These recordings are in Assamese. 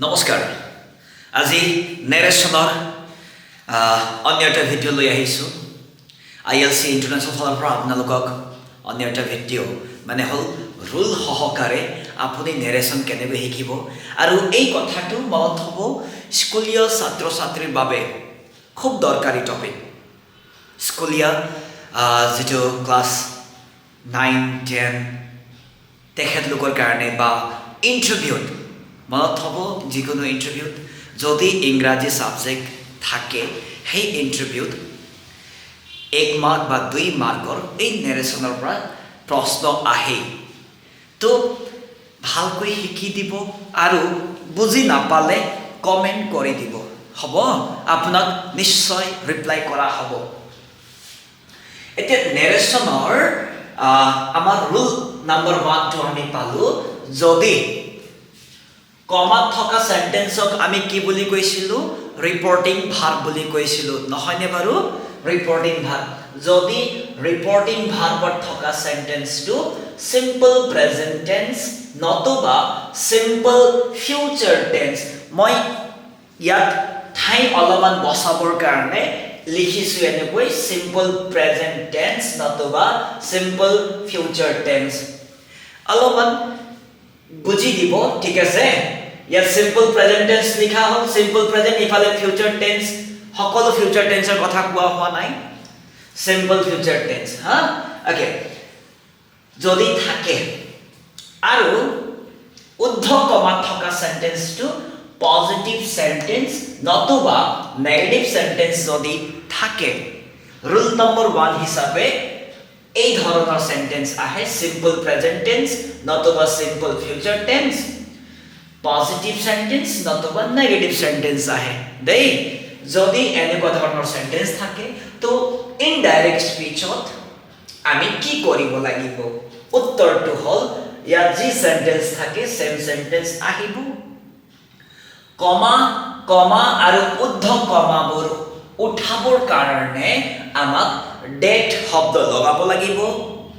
নমস্কাৰ আজি নেৰেশ্যনৰ অন্য এটা ভিডিঅ' লৈ আহিছোঁ ILC ইণ্টাৰনেশ্যনেল ফালৰ পৰা আপোনালোকক অন্য এটা ভিডিঅ' মানে হ'ল ৰুল সহকাৰে আপুনি নেৰেশ্যন কেনেকৈ শিকিব আৰু এই কথাটো মনত হ'ব স্কুলীয় ছাত্ৰ ছাত্ৰীৰ বাবে খুব দৰকাৰী টপিক স্কুলীয়া যিটো ক্লাছ 9-10 তেখেতলোকৰ কাৰণে বা ইণ্টাৰভিউত মনত হ'ব যিকোনো ইণ্টাৰভিউত যদি ইংৰাজী ছাবজেক্ট থাকে সেই ইণ্টাৰভিউত 1 মাৰ্ক বা 2 মাৰ্কৰ এই নেৰেশ্যনৰ পৰা প্ৰশ্ন আহে তো ভালকৈ শিকি দিব আৰু বুজি নাপালে কমেণ্ট কৰি দিব হ'ব আপোনাক নিশ্চয় ৰিপ্লাই কৰা হ'ব এতিয়া নেৰেশ্যনৰ আমাৰ ৰুল নম্বৰ 1 টো আমি পালো যদি কমাত থকা সেন্টেন্সক আমি কি বুলি কৈছিলো ৰিপৰ্টিং ভাৰ্ব বুলি কৈছিলো নহয়নে বাৰু ৰিপৰ্টিং ভাৰ্ব যদি ৰিপৰ্টিং ভাৰ্বত থকা সেন্টেন্সটো সিম্পল প্ৰেজেন্ট টেন্স নতুবা সিম্পল ফিউচাৰ টেন্স মই ইয়াত ঠাই অলপমান বচাবৰ কাৰণে লিখিছো এনেকৈ সিম্পল প্ৰেজেন্ট টেন্স নতুবা সিম্পল ফিউচাৰ টেন্স অলপমান বুজি দিব ঠিক আছে ইয়াত সিম্পল প্ৰেজেন্ট টেন্স লিখা হ'ল সিম্পল প্ৰেজেন্ট ইফালে ফিউচাৰ টেন্স সকলো ফিউচাৰ টেন্সৰ কথা কোৱা হোৱা নাই সিম্পল ফিউচাৰ টেন্স হা ওকে যদি থাকে আৰু উদ্ধ কমাত থকা সেন্টেন্সটো পজিটিভ সেন্টেন্স নতুবা নেগেটিভ সেন্টেন্স যদি থাকে ৰুল নম্বৰ 1 হিচাপে এই ধৰণৰ সেন্টেন্স আহে সিম্পল প্ৰেজেন্ট টেন্স নতুবা simple future tense positive sentence নতুবা নেগেটিভ সেন্টেন্স আহে দেই যদি এনেকুৱা ধৰণৰ সেন্টেন্স থাকে তো ইনডাইৰেক্ট স্পিচত আমি কি কৰিব লাগিব উত্তৰটো হ'ল ইয়াত যি সেন্টেন্স থাকে সেম সেন্টেন্স আহিব কমা কমা আৰু উদ্ধ কমাবোৰ উঠাবৰ কাৰণে আমাক ডেট শব্দ লগাব লাগিব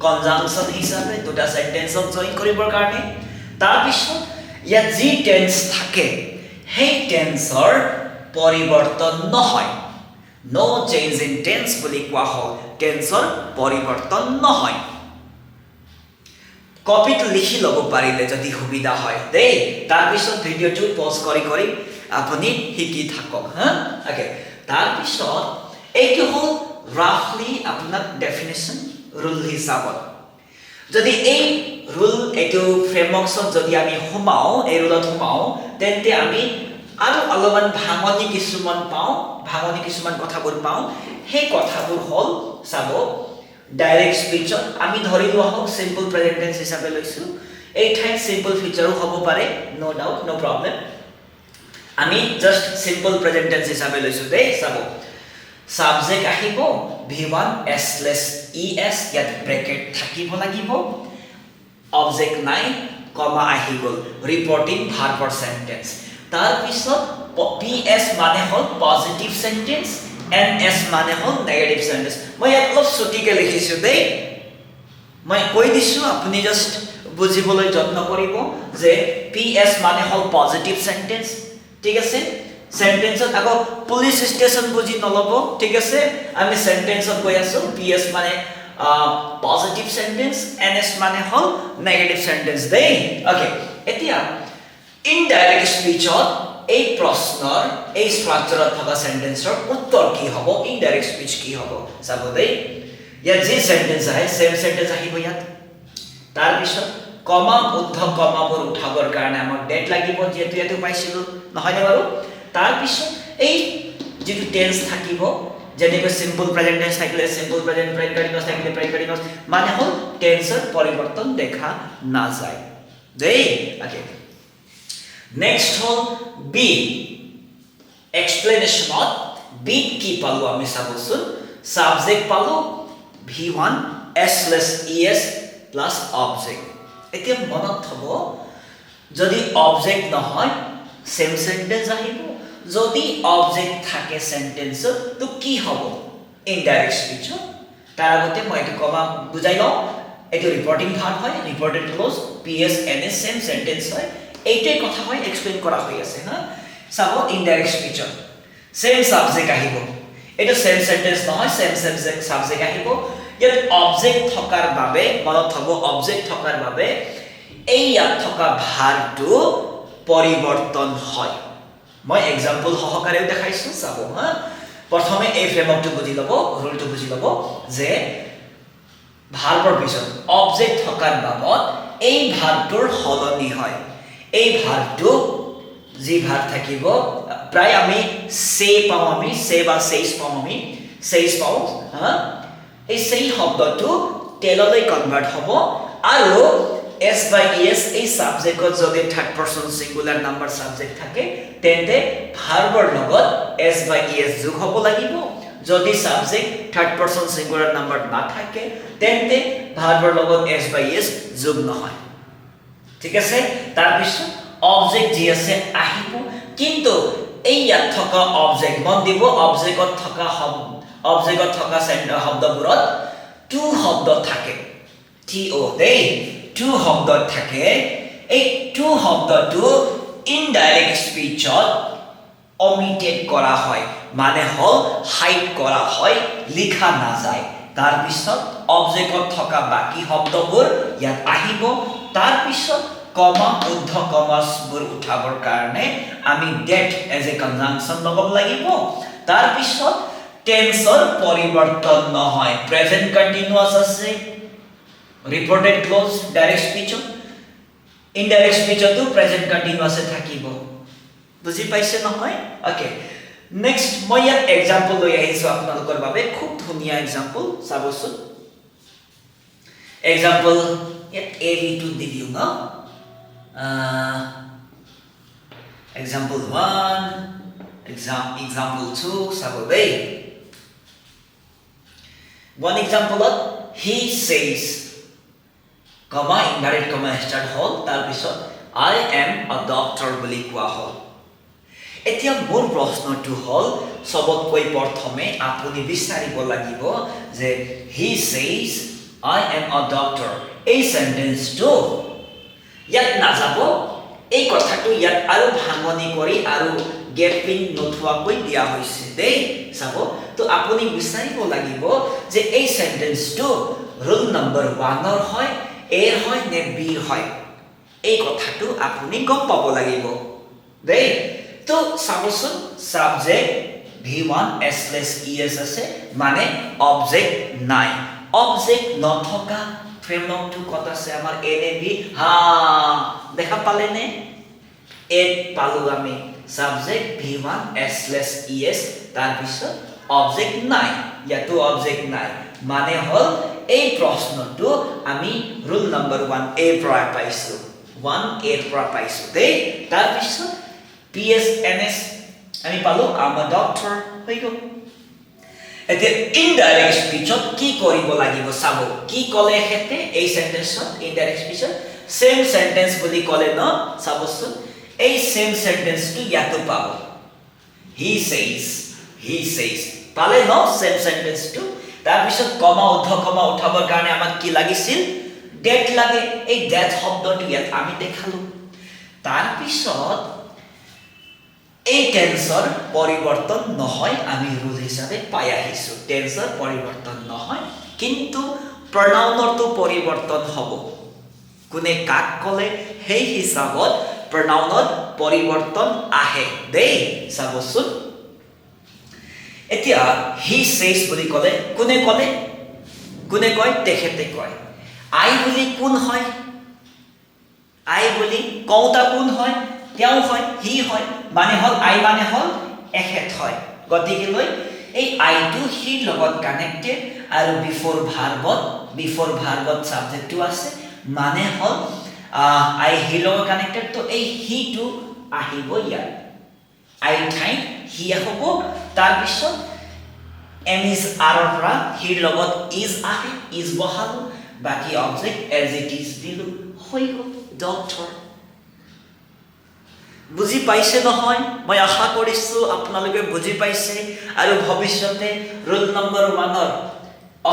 কনজাংশন হিচাপে দুটা সেন্টেন্সক জইন কৰিবৰ কাৰণে তাৰ পিছত ইয়াত যি টেন্স থাকে সেই টেন্সৰ পৰিৱৰ্তন নহয় নো চেঞ্জ ইন টেন্স বুলি কোৱা হয় টেন্সৰ পৰিৱৰ্তন নহয় কপিত লিখি ল'ব পাৰিলে যদি সুবিধা হয় দেই তাৰ পিছত ভিডিঅ'টো পজ কৰি কৰি আপুনি শিকি থাকক হা ওকে তাৰ পিছত এইটো হ'ল roughly আপোনাক ডেফিনেশ্যন ৰুল হিচাপত যদি এই ৰুল এইটো ফ্ৰেমৱৰ্কছত যদি আমি সোমাও এই ৰুলত সোমাও তেন্তে আমি আৰু অলপমান ভাঙনি কিছুমান পাওঁ ভাঙনি কিছুমান কথাবোৰ পাওঁ সেই কথাবোৰ হ'ল চাব ডাইৰেক্ট স্পিচত আমি ধৰি লোৱা হওক সিম্পল প্ৰেজেন্ট টেন্স হিচাপে লৈছো এই ঠাইত সিম্পল ফিউচাৰো হ'ব পাৰে নো ডাউট নো প্ৰবলেম আমি জাস্ট সিম্পল প্ৰেজেন্ট টেন্স হিচাপে লৈছো দেই চাব সাবজেক্ট আহিব v1 s es ইয়াত ব্ৰেকেট থাকিব লাগিব অবজেক্ট নাই কমা আহি গল ৰিপৰ্টিং ভাৰ্বৰ সেন্টেন্স তাৰ পিছত ps মানে হ'ল পজিটিভ সেন্টেন্স ns মানে হ'ল নেগেটিভ সেন্টেন্স মই ইয়াত অলপ ছুটিকে লিখিছো দেই মই কৈ দিছো আপুনি জাস্ট বুজিবলৈ যত্ন কৰিব যে ps মানে হ'ল পজিটিভ সেন্টেন্স ঠিক আছে সেন্টেন্সত আকৌ পুলিশ স্টেশন বুজি নলব ঠিক আছে আমি সেন্টেন্সত কৈ আছো ps মানে পজিটিভ সেন্টেন্স ns মানে হ'ল নেগেটিভ সেন্টেন্স দেই ওকে এতিয়া ইনডাইৰেক্ট স্পিচত এই প্ৰশ্নৰ এই ষ্ট্ৰাকচাৰত থকা সেন্টেন্সৰ উত্তৰ কি হ'ব ইনডাইৰেক্ট স্পিচ কি হ'ব চাব দেই ইয়াত যি সেন্টেন্স আহে সেম সেন্টেন্স আহিব ইয়াত তাৰ পিছত কমা উদ্ধ কমাবোৰ উঠাবৰ কাৰণে আমাক ডেট লাগিব যেহেতু ইয়াতে পাইছিলো নহয়নে বাৰু তাৰ পিছত এই যেটো টেন্স থাকিব যেনেকৈ সিম্পল প্ৰেজেন্ট টেন্স থাকিলে সিম্পল প্ৰেজেন্ট কন্টিনিউয়াস থাকিলে কন্টিনিউয়াস মানে হ'ল টেন্সৰ পৰিৱৰ্তন দেখা নাযায় দেই ওকে নেক্সট হ'ল বি এক্সপ্লেনেশ্যনত বি কি পালো আমি চাবচোন সাবজেক্ট পালো v1 s প্লাস অবজেক্ট এতিয়া মনত থব যদি অবজেক্ট নহয় সেম সেন্টেন্স আহিব যদি অবজেক্ট থাকে সেন্টেন্সত তো কি হ'ব ইনডাইৰেক্ট স্পিচ তাৰ আগতে মই এটা কমা বুজাই লওঁ এটো ৰিপৰ্টিং ভাৰ্ব হয় reported clause ps ns same sentence হয় এইটোৱে কথা হয় এক্সপ্লেইন কৰা হৈ আছে হা চাব ইনডাইৰেক্ট স্পিচত সেম সাবজেক্ট আহিব এটা সেম সেন্টেন্স নহয় সেম সাবজেক্ট আহিব ইয়াত অবজেক্ট থকাৰ বাবে মনত থব অবজেক্ট থকাৰ বাবে এই ইয়াত থকা ভাৰটো পৰিৱৰ্তন হয় মই এক্সাম্পল সহকাৰে দেখাইছো চাব হা প্ৰথমে এই ফ্ৰেমৱৰ্কটো বুজি ল'ব ৰুলটো বুজি ল'ব যে ভাৰ্বৰ পিছত অবজেক্ট থকাৰ বাবদ এই ভাৰটোৰ সলনি হয় এই ভাৰটো যি ভাৰ থাকিব প্ৰায় আমি সে পাওঁ আমি সে বা সেইস পাওঁ আমি সেইস পাওঁ হা এই সেই শব্দটো টেললৈ কনভাৰ্ট হ'ব আৰু s by es এই সাবজেক্টত যদি third person singular number subject থাকে তেন্তে ভাৰ্বৰ লগত s by es যোগ হ'ব লাগিব যদি subject third person singular number না থাকে তেন্তে ভাৰ্বৰ লগত s by es যোগ নহয় ঠিক আছে তাৰ পিছত অবজেক্ট যি আছে আহিব কিন্তু এই ইয়াত থকা অবজেক্ট মন দিব অবজেক্টত থকা শব্দবোৰত টু শব্দ থাকে to দেই টু শব্দ থাকে এই টু শব্দটো ইনডাইৰেক্ট স্পিচত অমিটেড কৰা হয় মানে হল হাইড কৰা হয় লিখা না যায় তাৰ পিছত অবজেক্টত থকা বাকি শব্দবোৰ ইয়াত আহিব তাৰ পিছত কমা উদ্ধ কমাছবোৰ উঠাবৰ কাৰণে আমি that as a conjunction লগাব লাগিব তাৰ পিছত টেন্সৰ পৰিৱৰ্তন নহয় প্ৰেজেন্ট কন্টিনিউয়াস আছে reported clause direct speech indirect speech to present continuous থাকিব বুজি পাইছে নহয় ওকে নেক্সট মই ইয়াত এক্সাম্পল লৈ আহিছো আপোনালোকৰ বাবে খুব ধুনীয়া এক্সাম্পল চাবচোন এক্সাম্পল ইয়াত AV2 দি দিও ন example 1 example 2 চাব দেই one example he says comma indirect comma start hol tar pisot I am a doctor boli koa hol etia mor proshno tu hol sobot koi porthome apuni bisaribo lagibo je he says I am a doctor ei sentence to yat na jabo ei kotha tu yat aru bhangoni kori aru gaping nothua koi dia hoise dei sabo to apuni bisaribo lagibo je ei sentence to rule number 1 or hoy এর হয় নে বি হয় এই কথাটো আপুনি গম পাব লাগিব দেই তো সাবসন সাবজেক্ট v1 s আছে মানে অবজেক্ট নাই অবজেক্ট নথকা ফ্ৰেমৱৰ্কটো কত আছে আমাৰ NAV হা দেখা পালে নে এড পালো আমি সাবজেক্ট v1 s তাৰ পিছত অবজেক্ট নাই ইয়াতো অবজেক্ট নাই মানে হল এই প্ৰশ্নটো আমি ৰুল নাম্বাৰ 1 এ পৰা পাইছো 1 এ পৰা পাইছো দেই তাৰ পিছত PSNS আমি পালো আম আ ডক্টৰ হৈ গল এতিয়া ইনডাইৰেক্ট স্পিচত কি কৰিব লাগিব চাব কি কলে হেতে এই সেন্টেন্সত ইনডাইৰেক্ট স্পিচত সেম সেন্টেন্স বুলি কলে ন চাবচোন এই সেম সেন্টেন্সটো ইয়াতো পাব he says পালে ন সেম সেন্টেন্সটো তাৰ পিছত কমা উদ্ধ কমা উঠাবৰ কাৰণে আমাক কি লাগিছিল that লাগে এই that শব্দটো ইয়াত আমি দেখালো তাৰ পিছত এই টেন্সৰ পৰিৱৰ্তন নহয় আমি ৰুল হিচাপে পাই আহিছো টেন্সৰ পৰিৱৰ্তন নহয় কিন্তু প্ৰনাউনৰটো পৰিৱৰ্তন হ'ব কোনে কাক কলে সেই হিচাপত প্ৰনাউনত পৰিৱৰ্তন আহে দেই চাবচোন এতিয়া he says বুলি কলে কোনে কয় তেখেতে কয় I বুলি কোন হয় I বুলি কওঁতা কোন হয় তেওঁ হয় হি হয় মানে হল I মানে হল এখেত হয় গতিকে লৈ এই I টো হি লগত কানেক্টেড আৰু বিফৰ ভাৰ্বত সাবজেক্টটো আছে মানে হল I হি লগত কানেক্টেড তো এই হি টো আহিব ইয়াত I ঠাইত হি হ'ব তাৰ পিছত am is are পৰা হিৰ লগত is আহে is বহালো বাকি অবজেক্ট as it is দিলো হৈ গল ডক্টৰ বুজি পাইছে নহয় মই আশা কৰিছো আপোনালোকে বুজি পাইছে আৰু ভৱিষ্যতে ৰুল নম্বৰ 1 ৰ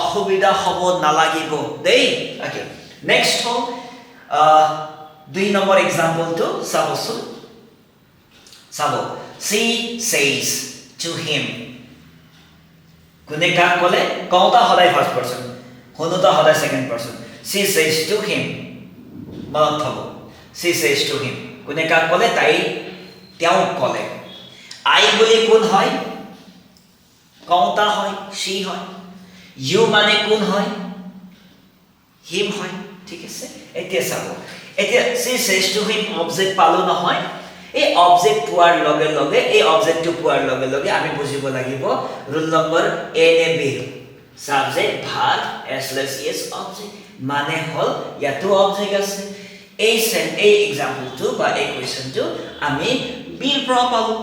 অসুবিধা হ'ব নালাগিব দেই ওকে নেক্সট হল 2 নম্বৰ এক্সাম্পলটো চাবচোন চাব she says to him কোনে কাক ক'লে কওঁতা সদায় ফাৰ্ষ্ট পাৰসন শুনোতা সদায় second person she says to him মনত থব she says to him কোনে কাক ক'লে তাই তেওঁ ক'লে I বুলি কোন হয় কওঁতা হয় she হয় you মানে কোন হয় him হয় ঠিক আছে এতিয়া চাব এতিয়া she says to him object পালো নহয় এই অবজেক্ট পোৱাৰ লগে লগে এই অবজেক্টটো পোৱাৰ লগে লগে আমি বুজিব লাগিব ৰুল নম্বৰ a নে b subject verb s object মানে হল ইয়াতো অবজেক্ট আছে এই এক্সাম্পলটো বা এই কোৱেশ্চনটো আমি বিৰ পৰা পালো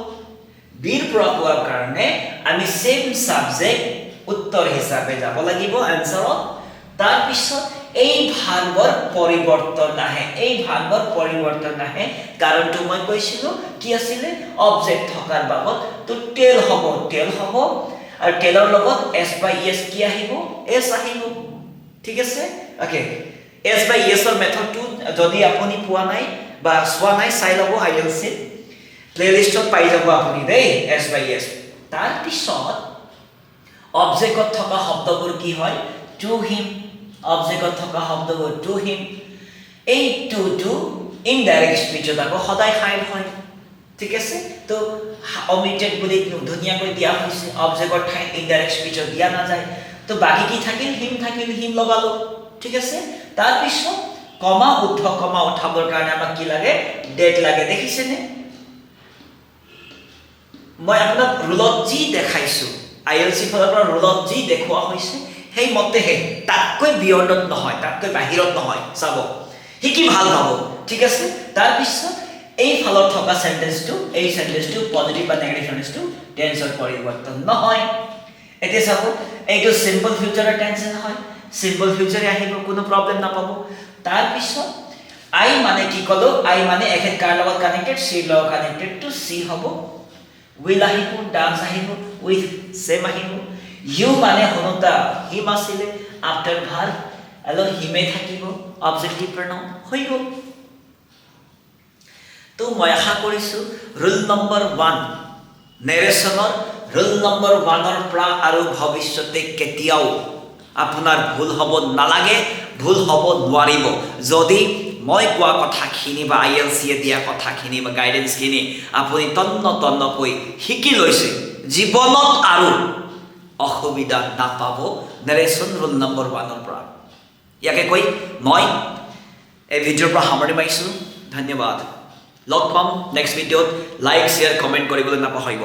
বিৰ পৰা পোৱাৰ কাৰণে আমি সেম সাবজেক্ট উত্তৰ হিচাপে যাব লাগিব আনসাৰত তাৰ পিছত এই ভাৰ্বৰ পৰিৱৰ্তন আহে কাৰণটো মই কৈছিলো কি আছিল অবজেক্ট থকাৰ বাবদ তো টেল হ'ব আৰু টেলৰ লগত s by s কি আহিব s আহিব ঠিক আছে ওকে s by s ৰ মেথডটো যদি আপুনি পোৱা নাই বা চোৱা নাই চাই লব আইএলসি প্লেলিষ্টত পাই যাব আপুনি দেই s by s তাৰ পিছত অবজেক্টত থকা শব্দবোৰ কি হয় to him অবজেক্টত থকা শব্দবোৰ to him এই to ইনডাইৰেক্ট স্পিচত আকৌ সদায় হাইড হয় ঠিক আছে তো অমিটেড বুলি ধুনিয়াকৈ দিয়া হৈছে অবজেক্টৰ ঠাই ইনডাইৰেক্ট স্পিচত দিয়া না যায় তো বাকি কি থাকিল হিম লগালো ঠিক আছে তাৰ পিছত কমা উঠাবৰ কাৰণে আমাক কি লাগে ডেট লাগে দেখিছেনে মই আপোনাক ৰুলত যি দেখাইছো আইএলসি ফলৰ পৰা ৰুলত যি দেখুৱা হৈছে সেই মতে হে তাতকৈ বিয়ণ্ডত নহয় তাতকৈ বাহিৰত নহয় চাব কি ভাল পাব ঠিক আছে তাৰ পিছত এই ফলৰ থকা সেন্টেন্সটো পজিটিভ বা নেগেটিভ সেন্টেন্সটো টেন্সৰ পৰিৱৰ্তন নহয় এতিয়া চাব এইটো সিম্পল ফিউচাৰৰ টেন্স হয় সিম্পল ফিউচাৰে আহিব কোনো প্ৰবলেম নাপাব তাৰ পিছত আই মানে কি কলো আই মানে এখেত কাৰ লগত কানেক্টেড সি লগত কানেক্টেড টু সি হ'ব will আহিব ডান্স আহিব with same আহিব you মানে হনতা হিম আছিল after verb allo হিমে থাকিব অবজেক্টিভ pronoun হৈ গ'ল তো মই আশা কৰিছো ৰুল নম্বৰ 1 নেৰেশনৰ ৰুল নম্বৰ 1 ৰ পৰা আৰু ভৱিষ্যতে কেতিয়াও আপোনাৰ ভুল হ'ব নালাগে ভুল হ'ব নোৱাৰিব যদি মই কোৱা কথাখিনি বা আইএলসি এ দিয়া কথাখিনি বা গাইডেন্সখিনি আপুনি তন্নকৈ শিকি লৈছে জীৱনত আৰু অসুবিধা নাপাব নেৰেশন ৰুল নম্বৰ 1 ৰ পৰা ইয়াকে কৈ মই এই ভিডিঅ'ৰ পৰা সামৰি মাৰিছো ধন্যবাদ লগ পাম নেক্সট ভিডিঅ'ত লাইক শেয়াৰ কমেন্ট কৰিবলৈ নাপাহৰিব